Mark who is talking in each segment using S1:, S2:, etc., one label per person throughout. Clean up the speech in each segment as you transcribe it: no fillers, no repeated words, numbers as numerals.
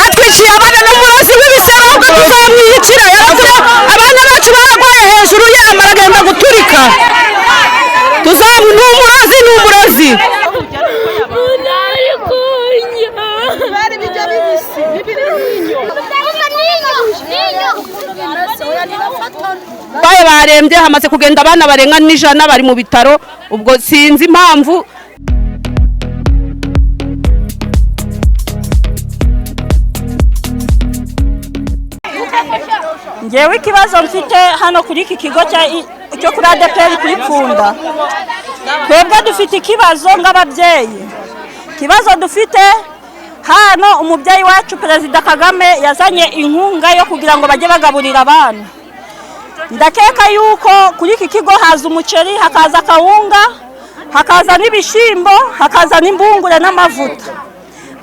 S1: atwishyuye abana n'umurozi w'ibisero ahubwo tuzamwiyicira abana bacu baragwaye hejuru y'amara agenda guturika n'umurozi baye barembye hamaze kugenda abana barenga n'ijana bari mu bitaro ubwo sinzi impamvu.
S2: Ngewe ikibazo mfite hano kuri iki kigo cyo kuri ADPR kuri Pfunda, twebwe dufite ikibazo nk'ababyeyi. Ikibazo dufite hano, umubyeyi wacu Perezida Kagame yazanye inkunga yo kugira ngo bajye bagaburira abana. Ndakeka yuko kuri iki kigo haza umuceri, hakaza kawunga, hakaza n'ibishimbo, hakaza n'imbungure n'amavuta.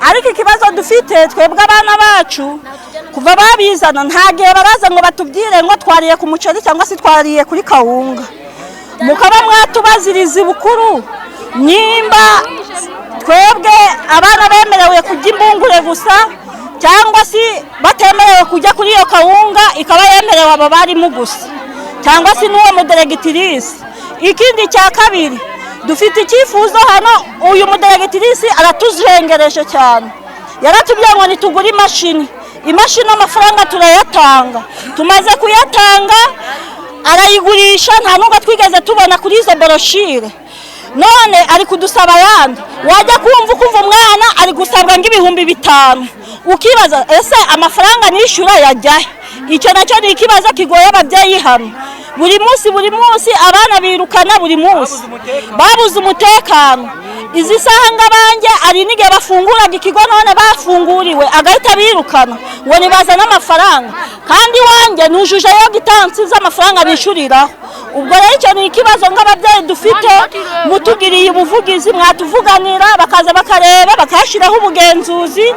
S2: Ariko ikibazo dufite twebwe abana bacu kuva babizana nta gihe baraza ngo batubwire ngo twariye ku muceri cyangwa se twariye kuri kawunga. Mukaba mwatubaziriza bukuru nimba twebwe abana bemerewe kujya imbungure gusa cyangwa se batemerewe kujya kuri iyo kawunga ikaba yemerewe abo barimo gusa cyangwa se n'uwo muderegitirisi. Ikindi cya kabiri dufite icyifuzo hano, uyu muderegitirisi aratuzengereje cyane, yaratubwiye ngo nitugure imashini amafaranga turayatanga, tumaze kuyatanga arayigurisha, nta nubwo twigeze tubona kuri izo boroshire. None ari kudusaba yandi, wajya kumva umwana ari gusabwa ng'ibihumbi 5, ukibaza ese amafaranga nishyura yajyahe? Icyo nacyo ni ikibazo kigoye ababyeyi hano. Buri munsi abana birukana, buri munsi babuze umutekano. Izi saha ng'abanjye ari n'igihe bafunguraga ikigo none bafunguriwe agahita birukana ngo nibazane amafaranga, kandi wanjye nujujeyo gitansi z'amafaranga bishyuriraho. Ubwo rero icyo ni ikibazo nk'ababyeyi dufite, mutugiriye ubuvugizi mwatuvuganira bakaza bakareba bakashyiraho ubugenzuzi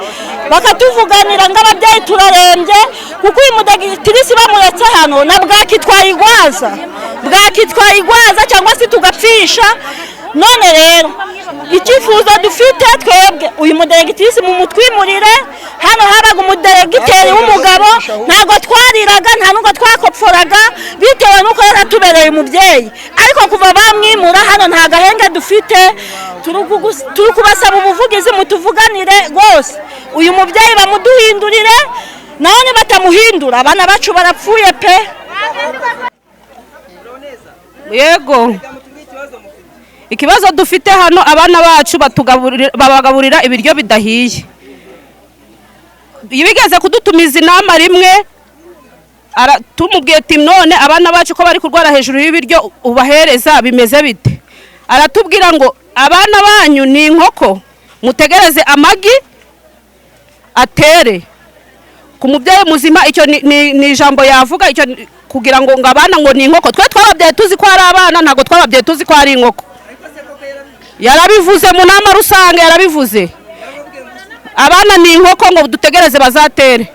S2: bakatuvuganira nk'ababyeyi turarembye, kuko uyu mudegitirisi bamuretse hano na bwakitwaye igwaza cyangwa se tugapfisha. None rero icyifuzo dufite twebwe uyu muderegitirisi mu mutwimurire. Hano habaga umuderegiteri w'umugabo, ntabwo twariraga nta nubwo twakopforaga bitewe n'uko yaratubereye umubyeyi, ariko kuva bamwimura hano nta gahenge dufite. Turi kubasaba ubuvugizi mutuvuganire rwose, uyu mubyeyi bamuduhindurire, naho batamuhindura abana bacu barapfuye pe.
S1: Yego, ikibazo dufite hano abana bacu babagaburira ibiryo bidahiye. Bigeze kudutumiza inama rimwe, tumubwiye ati none abana bacu ko bari kurwara hejuru y'ibiryo ubahereza bimeze bite? Aratubwira ngo abana banyu ni inkoko, mutegereze amagi atere. Ku mubyeyi muzima icyo ni ijambo yavuga, icyo kugira ngo abana ngo ni inkoko. Twe twababyeyi tuzi ko ari abana, ntabwo twababyeyi tuzi ko ari inkoko. Yarabivuze mu nama rusange, yarabivuze abana ni inkoko ngo dutegereze bazatere.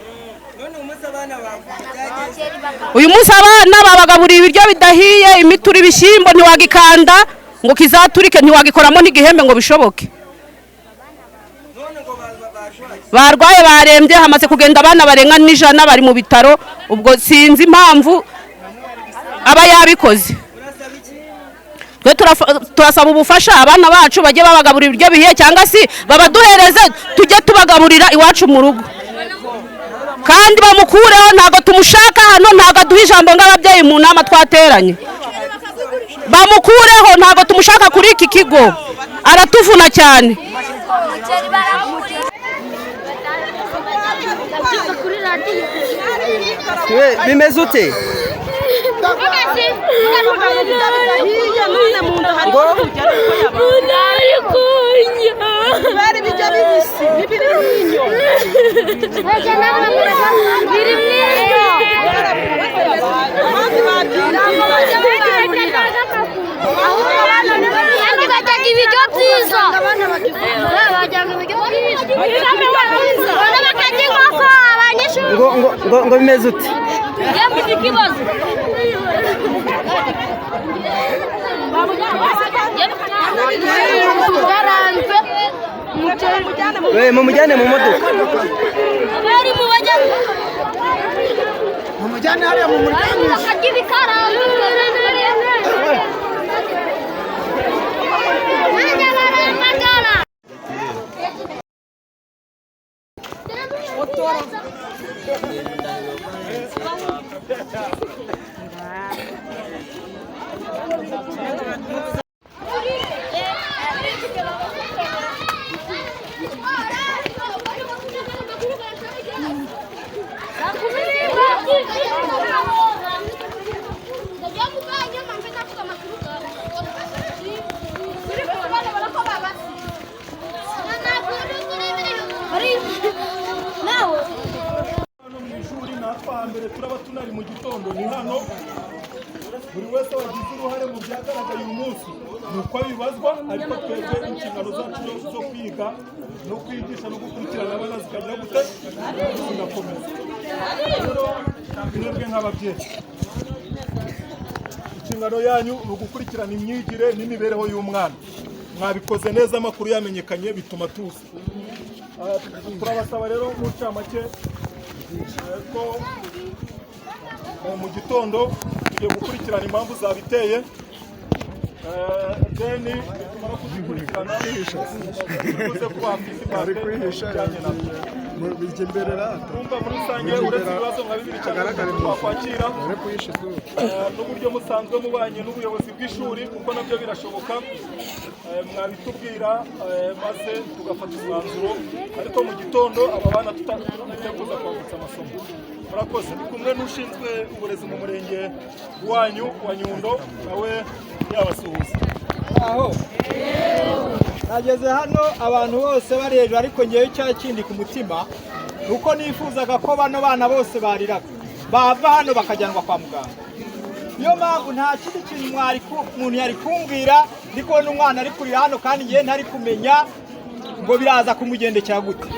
S1: Uyu munsi abana babagaburiye ibiryo bidahiye, imituri, ibishyimbo ntiwagikanda ngo kizaturike, ntiwagikoramo n'igihembe ngo bishoboke. Barwaye barembye, hamaze kugenda abana barenga n'ijana bari mu bitaro. Ubwo sinzi impamvu aba yabikoze. Twe turasaba ubufasha abana bacu bajye babagaburira ibiryo bihiye cyangwa se babaduhereze tujye tubagaburira iwacu mu rugo, kandi bamukureho. Ntabwo tumushaka hano, ntabwo aduha ijambo nk'ababyeyi mu nama twateranye. Bamukureho, ntabwo tumushaka kuri iki kigo, aratuvuna cyane.
S3: Bimeze ute? ngo bimeze ute? mumujyane mu modoka.
S4: Abari mu bajyane.
S5: Mumujyane hariya mu muryango.
S6: turaba tunari mu gitondo ni hano buri wese wagize uruhare mu byagaragaye uyu munsi nuko bibazwa ariko twebwe inshingano zacu zo kwiga no kwigisha no gukurikirana abana zikagira gute zigakomeza rero mwebwe nk'ababyeyi inshingano yanyu ni ugukurikirana imyigire n'imibereho y'umwana mwabikoze neza amakuru yamenyekanye bituma tuzi turabasaba rero mu ncamake ko mu gitondo tugiye gukurikirana impamvu zabiteye deni tumara kuzikurikirana tuze kuba hafite impande bijyanye nabyo urumva muri rusange uretse ibibazo nka bibiri cyane twakwakira n'uburyo musanzwe mubanye n'ubuyobozi bw'ishuri kuko nabyo birashoboka mwabitubwira maze tugafata umwanzuro ariko mu gitondo aba bana tutiteguza kwambutsa amasomo murakoze ni kumwe n'ushinzwe uburezi mu murenge wanyu wa Nyundo nawe yabasuhuza
S5: aho nageze hano abantu bose bareje ariko ngewe icya kindi ku mutima nuko nifuzaga ko bano bana bose bariraga bava hano bakajyanwa kwa muganga niyo mpamvu nta kindi kintu umuntu yari kumbwira ndiko n'umwana ari kurira hano kandi ngiye ntari kumenya ngo biraza kumugendekera gute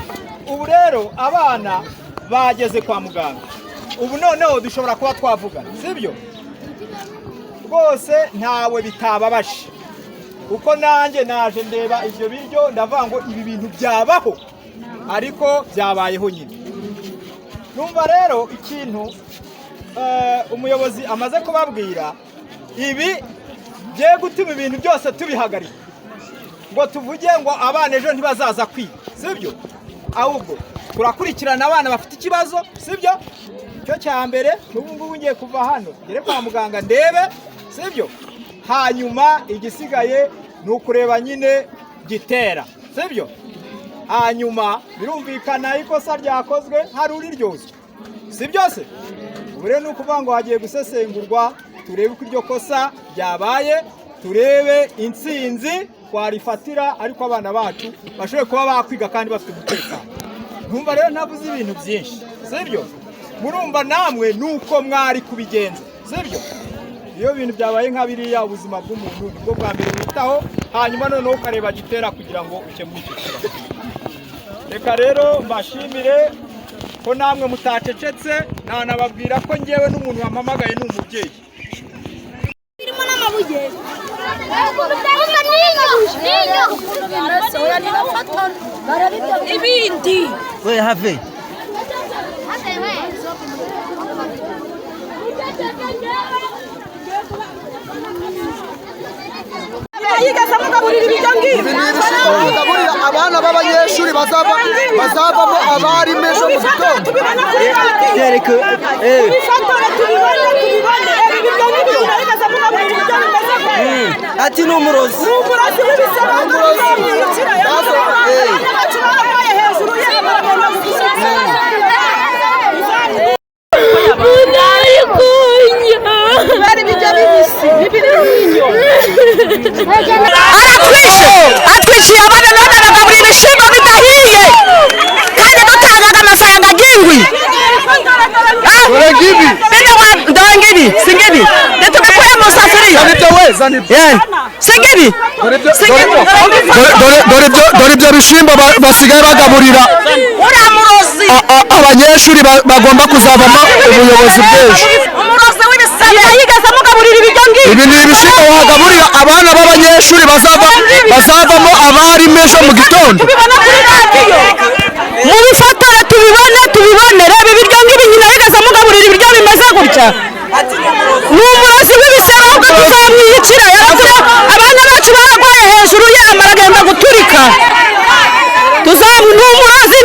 S5: ubu rero abana bageze kwa muganga ubu noneho dushobora kuba twavugana sibyo rwose ntawe bitababashe uko nanjye naje ndeba ibyo biryo ndavuga ngo ibi bintu byabaho ariko byabayeho nyine numva rero ikintu umuyobozi amaze kubabwira ibi bye gutuma ibintu byose tubihagarika ngo tuvuge ngo abana ejo ntibazaza kwiga sibyo ahubwo turakurikirana abana bafite ikibazo sibyo cyo cya mbere n'ubu ngubu ngiye kuva hano ngere kwa muganga ndebe sibyo hanyuma igisigaye ni ukureba nyine gitera sibyo hanyuma birumvikana ikosa ryakozwe hari uriryozwa sibyo se ubu rero ni ukuvuga ngo hagiye gusesengurwa turebe uko iryo kosa ryabaye turebe intsinzi twarifatira ariko abana bacu bashoboye kuba bakwiga kandi bafite umutekano ntumva rero ntavuze ibintu byinshi sibyo murumva namwe nuko mwari kubigenza sibyo iyo bintu byabaye nka biriya ubuzima bw'umuntu nibwo bwa mbere witaho hanyuma noneho ukareba gitera kugira ngo ukemure icyo kibazo reka rero mbashimire ko namwe mutacecetse nanababwira ko ngewe n'umuntu wampamagaye ni umubyeyi
S4: birimo n'amabuye ibindi
S3: we have
S5: gaburira abana b'abanyeshuri bazavamo abari mejo mu gitondo
S3: ati ni umurozi
S7: atwishyuye abana none bagaburira ibishyimbo bidahiye kandi dutangaga amafaranga agingwi dore ngibi si ngibi ntitubikuye mu safuriya si ngibi
S6: dore ibyo bishyimbo basigaye bagaburira
S7: uriya murozi
S6: abanyeshuri bagomba kuzavamo ubuyobozi bw'ejo
S7: umurozi w'ibisabwa yigeze amugaburira ibiryo
S1: ibyo ngibyo.
S6: Ibi ni ibishyimbo wagaburira abana b'abanyeshuri bazavamo abarimu ejo mu gitondo.
S1: Tubibona kuri radiyo. Mubifatire tubibone. Reba ibiryo ngibi nyina yigeze amugaburira ibiryo bimeze gutya. Ni umurozi w'ibisebe ahubwo tuzamwiyicira. Yaravuze abana bacu baragwaye hejuru ye amaragenda guturika. Ni umurozi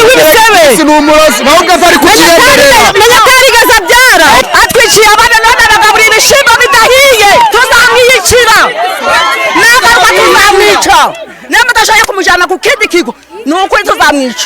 S1: w'ibisebe.
S6: Ni umurozi ahubwo ari kukiyemerera.
S1: Menya ko yarigeze abyara. Atwiciye abana none bagaburira ibishyimbo bidahiye. Tuzamwiyicira. Nagaruka tuzamwica. Niba mudashoboye kumujyana ku kindi kigo ni ukuri tuzamwica.